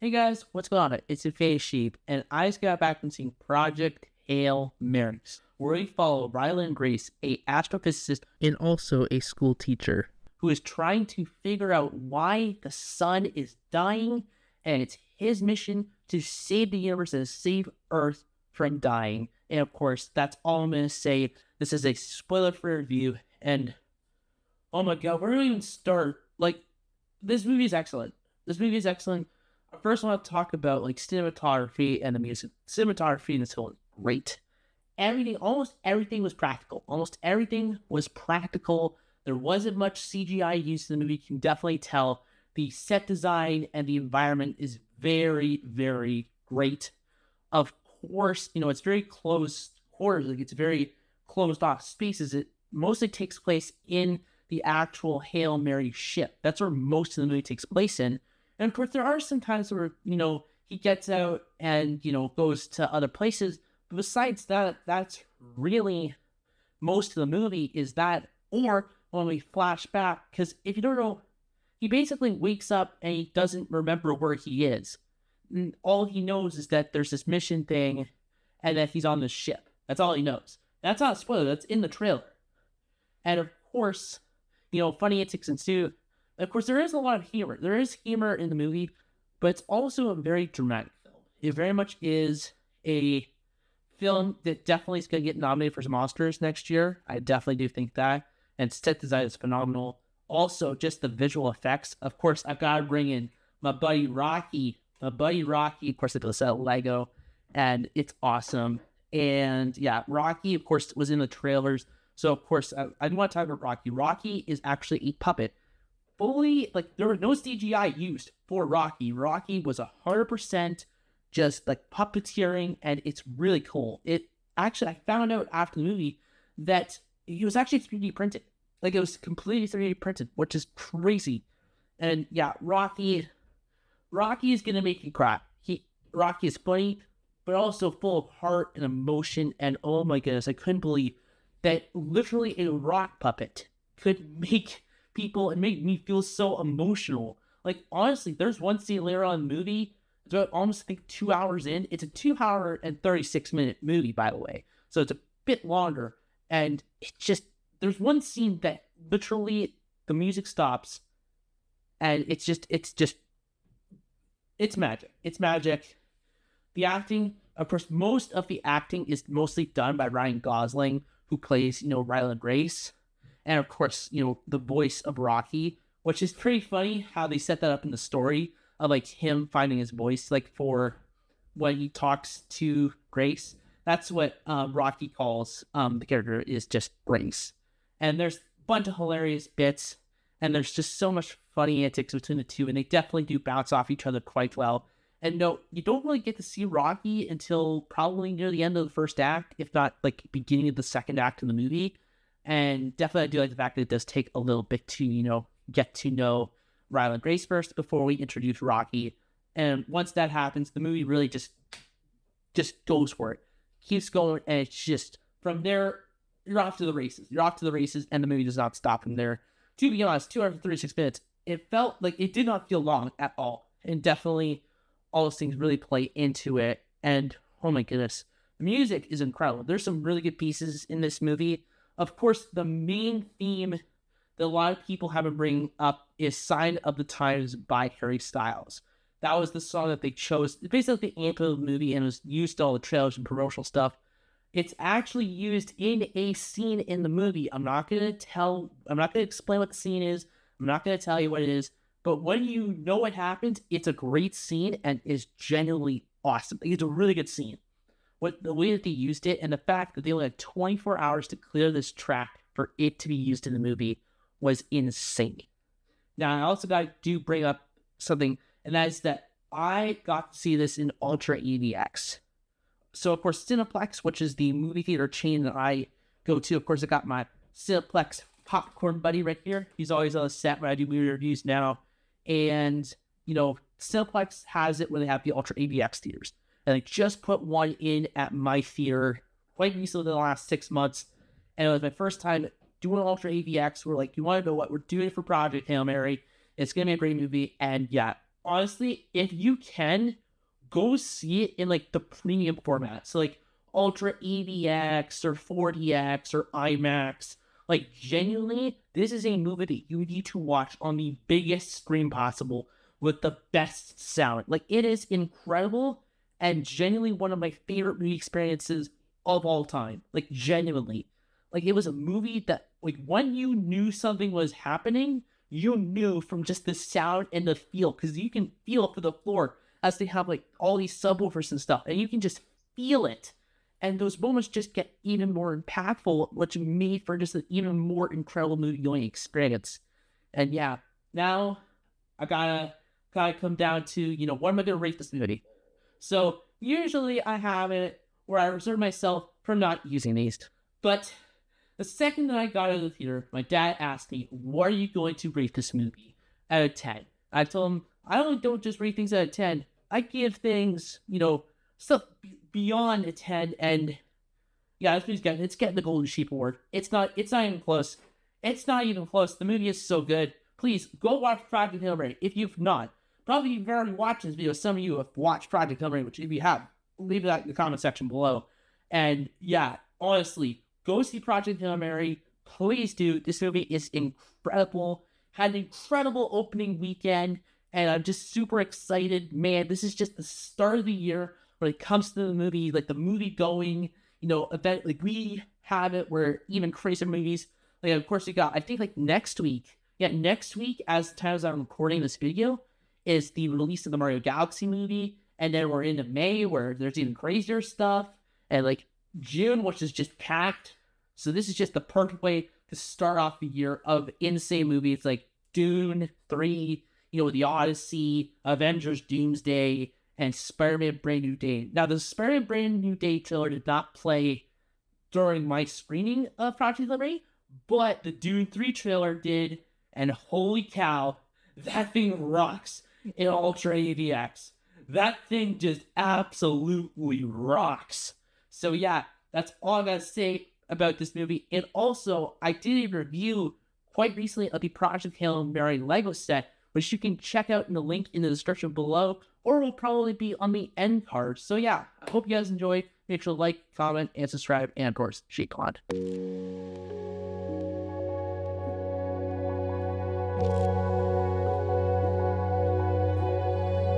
Hey guys, what's going on? It's Infinity Sheep, and I just got back from seeing Project Hail Marys, where we follow Ryland Grace, a astrophysicist and also a school teacher, who is trying to figure out why the sun is dying, and it's his mission to save the universe and save Earth from dying. And of course, that's all I'm gonna say. This is a spoiler-free review, and oh my god, where do we even start? Like, this movie is excellent. This movie is excellent. First, I want to talk about like cinematography and the music. Cinematography in this film is great. Almost everything was practical. Almost everything was practical. There wasn't much CGI used in the movie. You can definitely tell the set design and the environment is very, very great. Of course, it's very close quarters. Like, it's very closed off spaces. It mostly takes place in the actual Hail Mary ship. That's where most of the movie takes place in. And of course, there are some times where, he gets out and, goes to other places. But besides that, that's really most of the movie is that. Or when we flash back, because if you don't know, he basically wakes up and he doesn't remember where he is. And all he knows is that there's this mission thing and that he's on this ship. That's all he knows. That's not a spoiler. That's in the trailer. And of course, funny antics ensue. Of course, there is a lot of humor. There is humor in the movie, but it's also a very dramatic film. It very much is a film that definitely is going to get nominated for some Oscars next year. I definitely do think that. And set design is phenomenal. Also, just the visual effects. Of course, I've got to bring in my buddy Rocky. Of course, I built out Lego, and it's awesome. And yeah, Rocky, of course, was in the trailers. So, of course, I do want to talk about Rocky. Rocky is actually a puppet. Fully, there was no CGI used for Rocky. Rocky was 100% just puppeteering, and it's really cool. I found out after the movie that he was actually 3D printed. It was completely 3D printed, which is crazy. And yeah, Rocky is gonna make you cry. Rocky is funny, but also full of heart and emotion. And oh my goodness, I couldn't believe that literally a rock puppet could make people and made me feel so emotional. Honestly, there's one scene later on in the movie. It's about almost 2 hours in. It's a 2 hour and 36-minute movie, by the way, so it's a bit longer. And there's one scene that literally the music stops, and it's magic. It's magic. The acting, of course, most of the acting is mostly done by Ryan Gosling, who plays Ryland Grace. And of course, the voice of Rocky, which is pretty funny how they set that up in the story of him finding his voice, for when he talks to Grace. That's what Rocky calls the character, is just Grace. And there's a bunch of hilarious bits, and there's just so much funny antics between the two, and they definitely do bounce off each other quite well. And no, you don't really get to see Rocky until probably near the end of the first act, if not beginning of the second act of the movie. And definitely I do like the fact that it does take a little bit to, get to know Ryland Grace first before we introduce Rocky. And once that happens, the movie really just goes for it. Keeps going, and it's just, from there, you're off to the races. And the movie does not stop from there. To be honest, 236 minutes, it felt like it did not feel long at all. And definitely all those things really play into it. And oh my goodness, the music is incredible. There's some really good pieces in this movie. Of course, the main theme that a lot of people have been bringing up is Sign of the Times by Harry Styles. That was the song that they chose. It's basically the anthem of the movie, and it was used in all the trailers and promotional stuff. It's actually used in a scene in the movie. I'm not going to explain what the scene is. I'm not going to tell you what it is. But when you know what happens, it's a great scene and is genuinely awesome. It's a really good scene. The way that they used it, and the fact that they only had 24 hours to clear this track for it to be used in the movie, was insane. Now, I also got to bring up something, and that is that I got to see this in Ultra AVX. So, of course, Cineplex, which is the movie theater chain that I go to, of course, I got my Cineplex popcorn buddy right here. He's always on the set when I do movie reviews now. And, Cineplex has it where they have the Ultra AVX theaters. And I just put one in at my theater quite recently in the last 6 months. And it was my first time doing Ultra AVX. We're like, you want to know what we're doing for Project Hail Mary? It's going to be a great movie. And yeah, honestly, if you can, go see it in like the premium format. So like Ultra AVX or 40X or IMAX. Like genuinely, this is a movie that you need to watch on the biggest screen possible with the best sound. Like it is incredible and genuinely one of my favorite movie experiences of all time. Like genuinely. Like it was a movie that like when you knew something was happening, you knew from just the sound and the feel, because you can feel for the floor as they have like all these subwoofers and stuff, and you can just feel it. And those moments just get even more impactful, which made for just an even more incredible movie going experience. And yeah, now I gotta come down to, what am I gonna rate this movie? So usually I have it where I reserve myself from not using these. But the second that I got out of the theater, my dad asked me, what are you going to rate this movie out of 10? I told him, I don't just rate things out of 10. I give things, stuff beyond a 10. And yeah, it's getting the Golden Sheep Award. It's not even close. It's not even close. The movie is so good. Please go watch Project Hail Mary if you've not. Probably you've already watched this video. Some of you have watched Project Hail Mary, which if you have, leave that in the comment section below. And yeah, honestly, go see Project Hail Mary. Please do. This movie is incredible. Had an incredible opening weekend, and I'm just super excited. Man, this is just the start of the year when it comes to the movie, like the movie going, event. Like we have it where even crazier movies. Like of course we got. I think like next week. Yeah, next week, as the time as I'm recording this video, is the release of the Mario Galaxy movie, and then we're into May where there's even crazier stuff, and like June, which is just packed. So this is just the perfect way to start off the year of insane movies like Dune 3, The Odyssey, Avengers Doomsday, and Spider-Man Brand New Day. Now, the Spider-Man Brand New Day trailer did not play during my screening of Project Hail Mary, but the Dune 3 trailer did, and holy cow, that thing rocks in Ultra AVX. That thing just absolutely rocks. So yeah, that's all I gotta say about this movie. And also, I did a review quite recently of the Project Hail Mary Lego set, which you can check out in the link in the description below, or will probably be on the end card. So yeah, I hope you guys enjoyed. Make sure to like, comment, and subscribe, and of course, shake on.